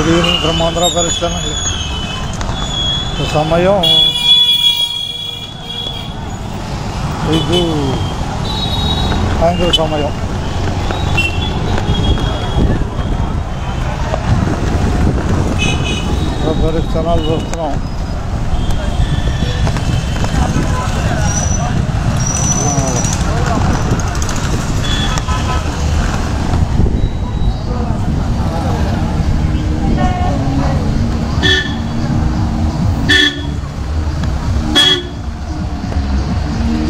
Evening బ్రహ్మాంధ్ర పరిస్థితి సమయం 5 సాయంత్రం సమయం. పరిస్థితులు చూస్తున్నాం.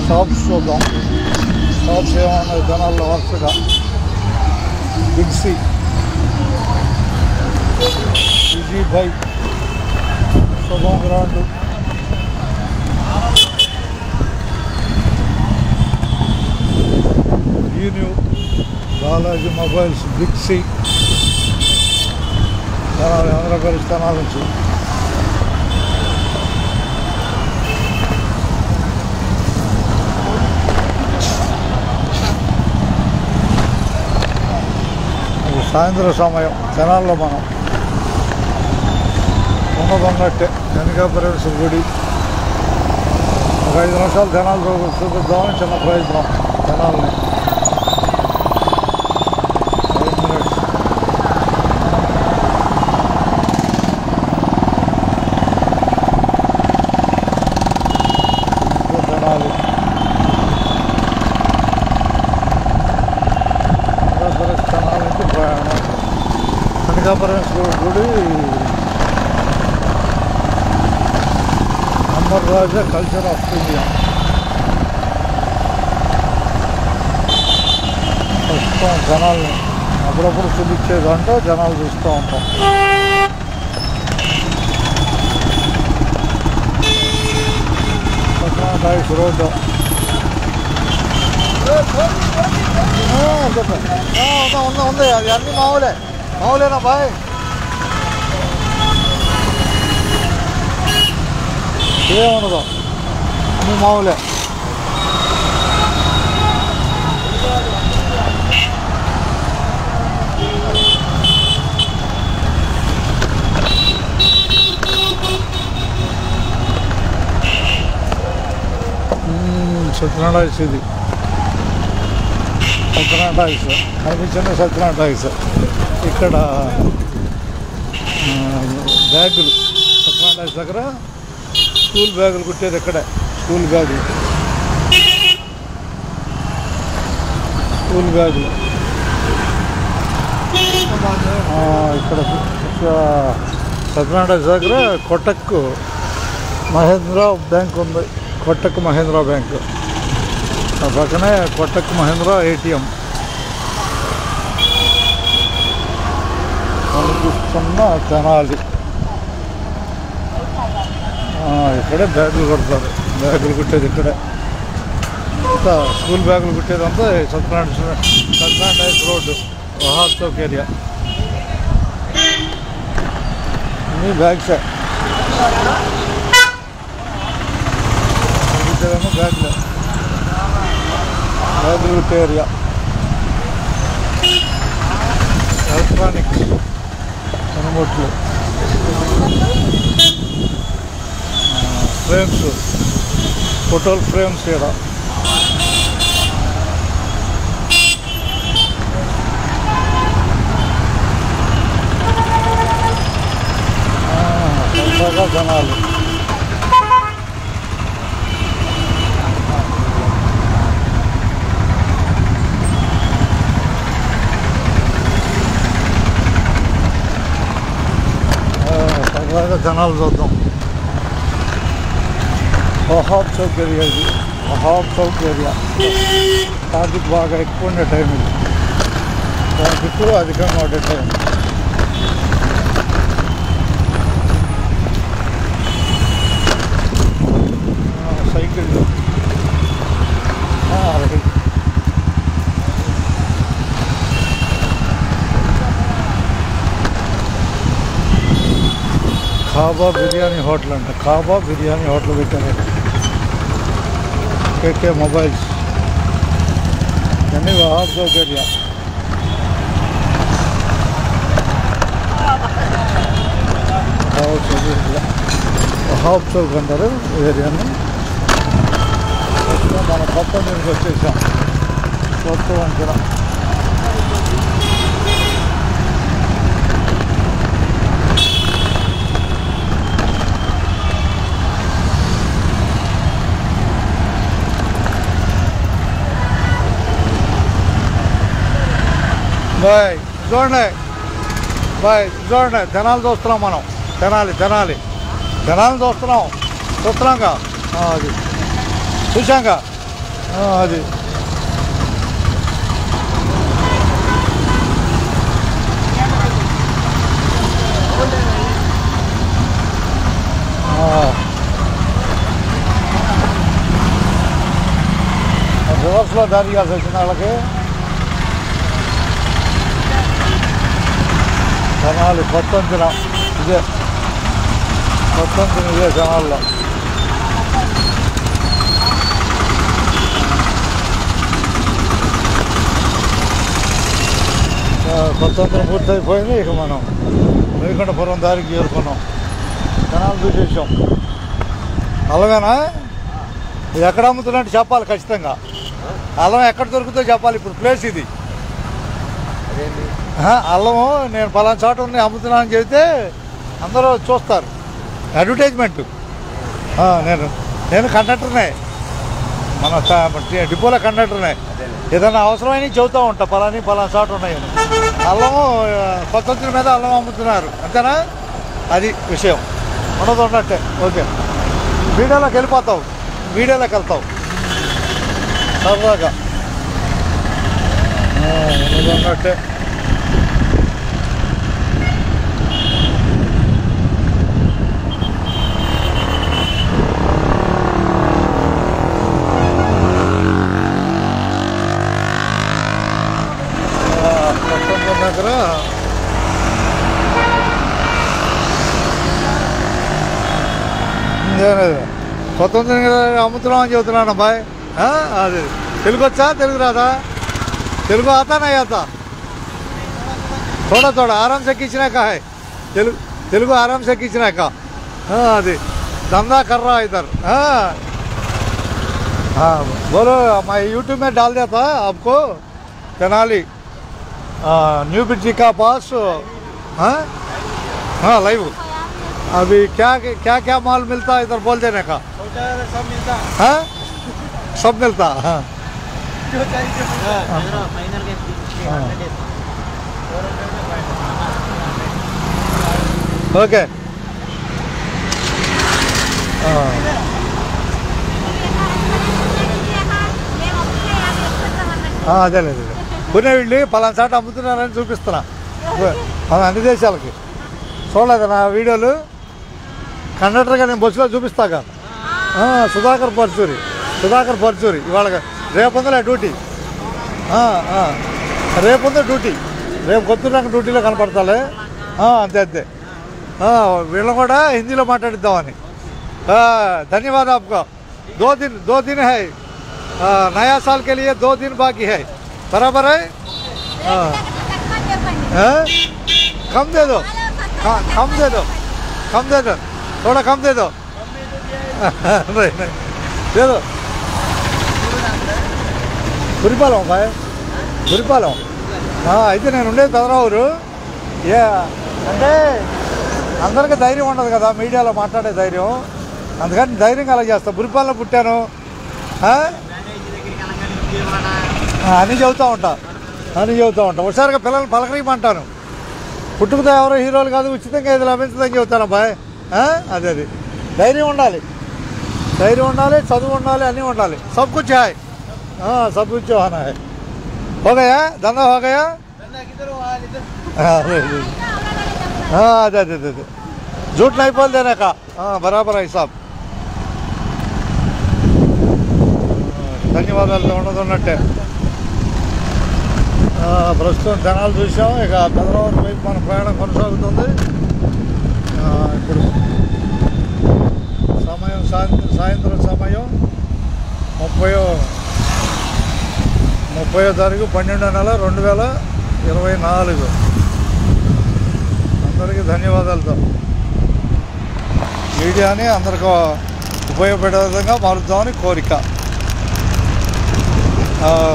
షాప్స్ చూద్దాం. షాప్స్ ఏమన్నాయి జనాల్లో వరుసగా. బిగ్ సి, ఈజీ బైక్, శుభం grand, యూన్యూ, Balaji mobiles, big C. జనాలు ఆంధ్రప్రదేశ్ స్థానాల నుంచి సాయంత్రం సమయం. జనాల్లో మనం ఉన్నదన్నట్టే కనకాపరేశ్వర గుడి. ఒక 5 నిమిషాలు జనాలు చూపిద్దామని చిన్న ప్రయత్నం. జనాల్ని 5 minutes. జనాలు స్థానాల నుంచి ప్రయాణం. కనకాపరేశ్వర గుడి అమర్ రాజా కల్చర్ ఆఫ్ ఇండియా. చూస్తాం జనాల్ని. అప్పుడప్పుడు చూపించేదంటే జనాలు చూస్తూ ఉంటాం. డైస్ రోడ్డు ఉంది. అది అన్నీ మామూలేనా బాయ్? ఏముండదు, అన్నీ మామూలే. సత్యనారాయణ రైస్, ఇది సత్యనారాయణ రైస్ కనిపించింది. సత్యనారాయణ రైస్. ఇక్కడ బ్యాగులు, సత్యనారాయణ రైస్ దగ్గర స్కూల్ బ్యాగులు కుట్టేది ఇక్కడే. స్కూల్ బ్యాగులు ఇక్కడ సత్యనారాయణ రైస్ దగ్గర కొట్టక్ మహేంద్ర బ్యాంక్ ఉంది. కొట్టక్ మహేంద్ర బ్యాంక్ పక్కనే కొట్టక్ మహేంద్ర ఏటీఎం కనిపిస్తున్న తెనాలి. ఇక్కడే బ్యాగులు కొడతారు. బ్యాగులు కుట్టేది ఇక్కడే. అంతా స్కూల్ బ్యాగులు కుట్టేదంతా Satyanarayana rice road, Wahab Chowk area. అన్నీ బ్యాగ్సే. కుట్టేదేమో బ్యాగులే. బ్యాగులు కుట్టే ఏరియా. ఎలక్ట్రానిక్స్ పనిముట్లు, ఫ్రేమ్స్, ఫోటోల్ ఫ్రేమ్స్. ఇక్కడ సరదాగా జనాలు. సరదాగా జనాలు చూద్దాం. వహాబ్ చౌక్ ఏరియా. ఇది వహాబ్ చౌక్ ఏరియా. ట్రాఫిక్ బాగా ఎక్కువ ఉండే టైం ఇది. ట్రాఫిక్ అధికంగా ఉండే time. Cycle Kaaba biryani hotel అంట. కాబా బిర్యానీ హోటల్ పెట్టారు. కేకే మొబైల్స్ ఇవన్నీ వహాబ్ చౌక్ ఏరియా. వహాబ్ చౌక్ అంటారు ఏరియాని. మన కొత్త దీనికి వచ్చేసాం, కొత్త వంచన. బాయ్ చూడండి, బాయ్ చూడండి, తెనాలి చూస్తున్నాం మనం. తెనాలి చూస్తున్నాంగా. అది చూసాంగా. అది రివర్స్లో దారి ఇవ్వాల్సి వచ్చిన వాళ్ళకి. తెనాలి కొత్త వంతెన ఇదే, కొత్త వంతెన ఇదే తెనాలిలో. కొత్త వంతెన పూర్తయిపోయింది. ఇక మనం రేకొండపురం దారికి చేరుకున్నాం. తెనాలి చూసేసాం. అల్లమేనా? ఇది ఎక్కడ అమ్ముతున్నట్టు చెప్పాలి ఖచ్చితంగా. అల్లం ఎక్కడ దొరుకుతుందో చెప్పాలి. ఇప్పుడు ప్లేస్ ఇది. అల్లము నేను పలానా చోట ఉంది అమ్ముతున్నానని చెబితే అందరూ చూస్తారు. అడ్వర్టైజ్మెంట్. నేను కండక్టర్నే, మన డిపోలో కండక్టర్నే. ఏదైనా అవసరమైన చెబుతూ ఉంటా, పలానా చోట ఉన్నాయని. అల్లము కొత్త వంతెన మీద అల్లం అమ్ముతున్నారు, అంతేనా? అది విషయం. ఉన్నట్టే. ఓకే, వీడియోలోకి వెళ్ళిపోతావు, వీడియోలోకి వెళ్తావు సరదాగా. ఉన్నట్టే. దగ్గర కొత్త అమ్ముతున్నాం అని చెబుతున్నాను అబ్బాయి. అది తెలుగు వచ్చా, తెలుగు రాదా? తెలుగు आता नहीं आता? थोड़ा थोड़ा आराम से खींचने का है. तेलुगु आराम से खींचने का. అది धंधा कर रहा इधर. बोलो, मैं यूट्यूब में डाल दिया था आपको. तेनाली न्यू ब्रिज का पास. हाँ लाइव. अभी क्या क्या क्या माल मिलता है इधर बोल देने का. सब मिलता. हाँ सब मिलता. हाँ ఓకే. అదేలేదు, పుణ్య వీళ్ళు పలానా చాట అమ్ముతున్నారని చూపిస్తున్నా అన్ని దేశాలకి. చూడలేదు నా వీడియోలు? కండక్టర్గా నేను బస్సులో చూపిస్తాగా. సుధాకర్ పర్చూరి ఇవాళ రేపుందలే డ్యూటీ. రేపుందో డ్యూటీ. రేపు కొత్తూరు డ్యూటీలో కనపడతాలే. అంతే. వీళ్ళని కూడా హిందీలో మాట్లాడిద్దామని. ధన్యవాद आपको. 2 दिन है, नया साल के लिए 2 दिन बाकी है. बराबर है. कम दे दो, थोड़ा कम दे दो. नहीं दे दो. గురిపాలెం బాయ్, గురిపాలెం. అయితే నేను ఉండేది పెదరావూరు. అంటే అందరికీ ధైర్యం ఉండదు కదా మీడియాలో మాట్లాడే ధైర్యం. అందుకని ధైర్యంగా అలా చేస్తా. గురిపాలెంలో పుట్టాను అని చెబుతూ ఉంటా. హుషారుగా పిల్లల్ని పలకరియమంటాను. పుట్టుకతో ఎవరో హీరోలు కాదు, ఉచితంగా ఇది లభించదని చెబుతాను అబ్బాయి. అదే ధైర్యం ఉండాలి, చదువు ఉండాలి, అన్నీ ఉండాలి. సబ్ కుछ है. सब कुछ होना है. हो गया धंधा, हो गया. अरे झूठ नहीं बोल देने का. बराबर है साहब. ధన్యవాదాలు. ఉన్నట్టే. ప్రస్తుతం తెనాలి చూసాం. ఇక పెదరావూరు వైపు మన ప్రయాణం కొనసాగుతుంది. ఇప్పుడు సమయం సాయంత్రం సమయం 30వ తారీఖు 12వ నెల 2024. అందరికీ ధన్యవాదాలతో మీడియాని అందరికీ ఉపయోగపడే విధంగా మారుద్దామని కోరిక.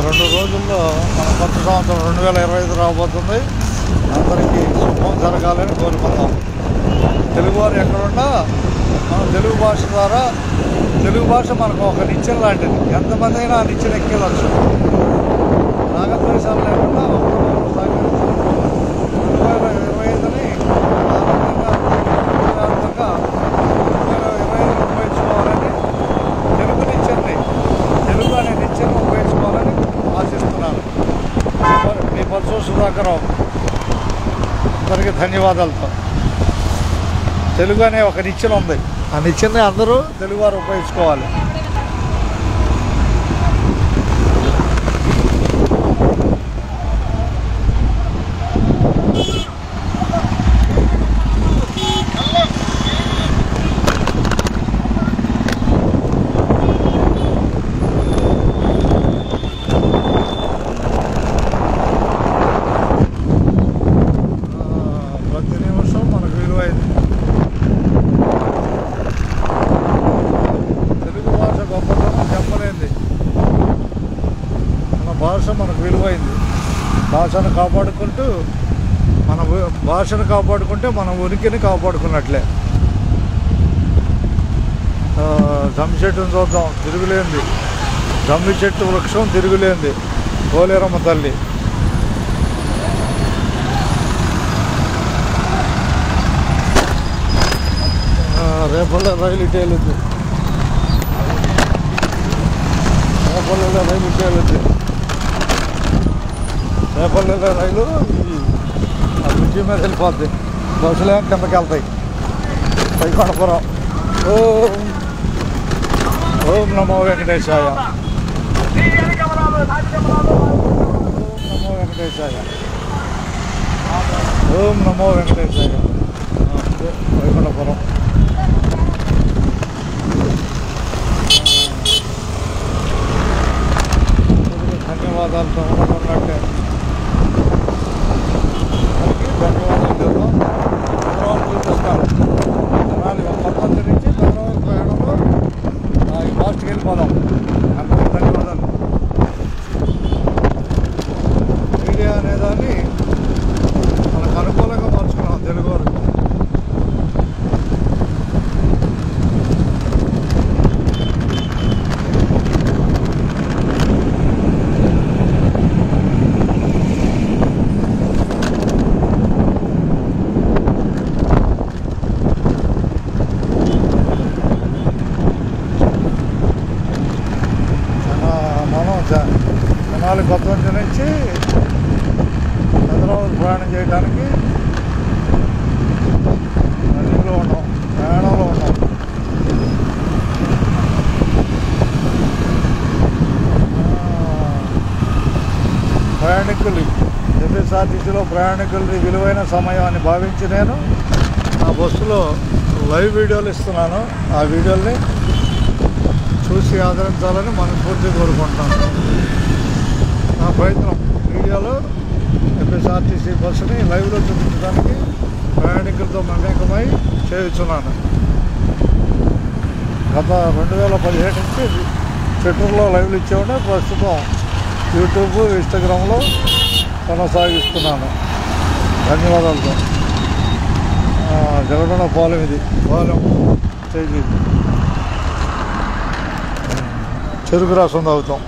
2 రోజుల్లో మన కొత్త సంవత్సరం 2025 రాబోతుంది. అందరికీ శుభం జరగాలని కోరుకుందాం. తెలుగువారు ఎక్కడున్నా మనం తెలుగు భాష ద్వారా, తెలుగు భాష మనకు ఒక నిచ్చెన లాంటిది. ఎంతమంది అయినా ఆ నిచ్చెన ఎక్కేవచ్చు. రాగద్వేషాలు లేకుండా 2025ని ఆనందంగా ఉపయోగంగా 2025 ఉపయోగించుకోవాలని, తెలుగు అనే నిచ్చెన ఉపయోగించుకోవాలని ఆశిస్తున్నాను. మీ పరశు సుధాకర్ అందరికీ ధన్యవాదాలతో. తెలుగు అనే ఒక నిచ్చెన ఉంది. ఆ నిచ్చెనని అందరూ తెలుగువారు ఉపయోగించుకోవాలి. ప్రతి నిమిషం మనకు విలువైంది. తెలుగు భాష గొప్పతనం చెప్పలేంది. మన భాష మనకు విలువైంది. భాషను కాపాడుకుంటూ భాషను కాపాడుకుంటే మన ఉనికిని కాపాడుకున్నట్లే. జమ్మి చెట్టును చూద్దాం, తిరుగులేంది. జమ్మి చెట్టు వృక్షం తిరుగులేంది. పోలేరమ్మ తల్లి. రేపల్లె రైలు ఇటు వెళ్ళొద్దు. రేపల్లెలో రైలు ఇటు వెళ్ళొద్దు. రేపల్లెలో రైలు ఆ బ్రిడ్జి మీద వెళ్ళిపోద్ది. బస్సులే కిందకి వెళ్తాయి. పైకొండపురం. ఓం నమో వెంకటేశాయ. ఓం నమో వెంకటేశాయ. పైకొండపురం. ధన్యవాదాలతో ఉన్నట్టే ధన్యవాదాలు చేద్దాం. చూపిస్తాను. జనాలు 19 నుంచి చంద్రబాబు ప్రయాణంలో ఈ ఫాస్ట్కి వెళ్ళిపోదాం. అందరికీ ధన్యవాదాలు. మీడియా అనేదాన్ని మనకు అనుకూలంగా మార్చుకున్నాం తెలుగు వరకు. జనాలు కొత్త నుంచి హైదరాబాద్ ప్రయాణం చేయడానికి రన్నింగ్లో ఉన్నాం, ప్రయాణంలో ఉన్నాం. ప్రయాణికులు ఏపీఎస్ఆర్టీసీలో ప్రయాణికులది విలువైన సమయం అని భావించి నేను నా బస్సులో లైవ్ వీడియోలు ఇస్తున్నాను. ఆ వీడియోల్ని చూసి ఆదరించాలని మనస్ఫూర్తిగా కోరుకుంటున్నాను. నా ప్రయత్నం మీడియాలో ఏపీఎస్ఆర్టీసీ బస్సుని లైవ్లో చూపించడానికి ప్రయాణికులతో మమేకమై చేయుచున్నాను. గత 2017 నుంచి ట్విట్టర్లో లైవ్లు ఇచ్చేవాడే ప్రస్తుతం యూట్యూబ్, ఇన్స్టాగ్రామ్లో కొనసాగిస్తున్నాను. ధన్యవాదాలతో. జగడన పాలెం, ఇది పాలెం చేయి. చెరుకు రసం తాగుతాం.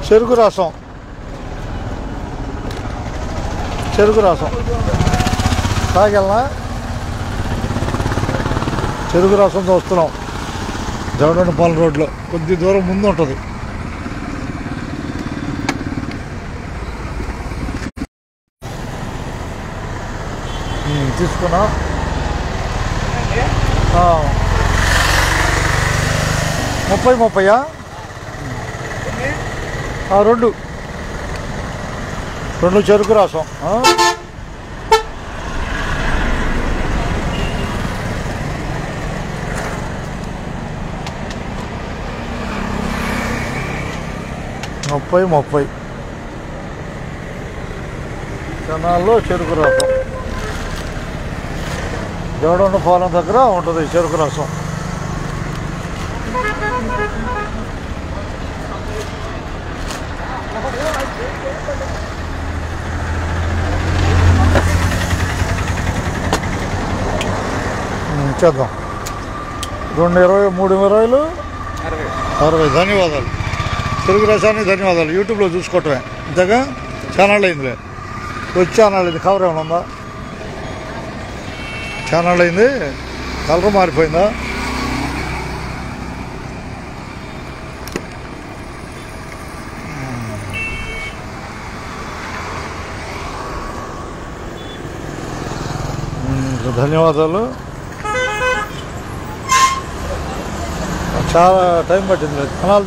చెరుకు రసం తాగెళ్ళనా? చెరుకు రసం చూస్తున్నాం. జగడనపాలెం రోడ్లో కొద్ది దూరం ముందు ఉంటుంది. తీసుకున్నా 30 రెండు చెరుకు రసం. ముప్పై జనాల్లో చెరుకు రసం. జోడొండ పాలెం దగ్గర ఉంటుంది చెరుకు రసం. ఇచ్చేద్దాం. 220, 320, 60. ధన్యవాదాలు. చెరుకు రసానికి ధన్యవాదాలు. యూట్యూబ్లో చూసుకోవటమే ఇంతగా ఛానల్ అయిందిలే. వచ్చి ఛానల్ అయింది. కవర్ ఏమైనా ఉందా? ఛానల్ అయింది. కలర్ మారిపోయిందా? ధన్యవాదాలు. చాలా టైం పట్టింది. ఛానల్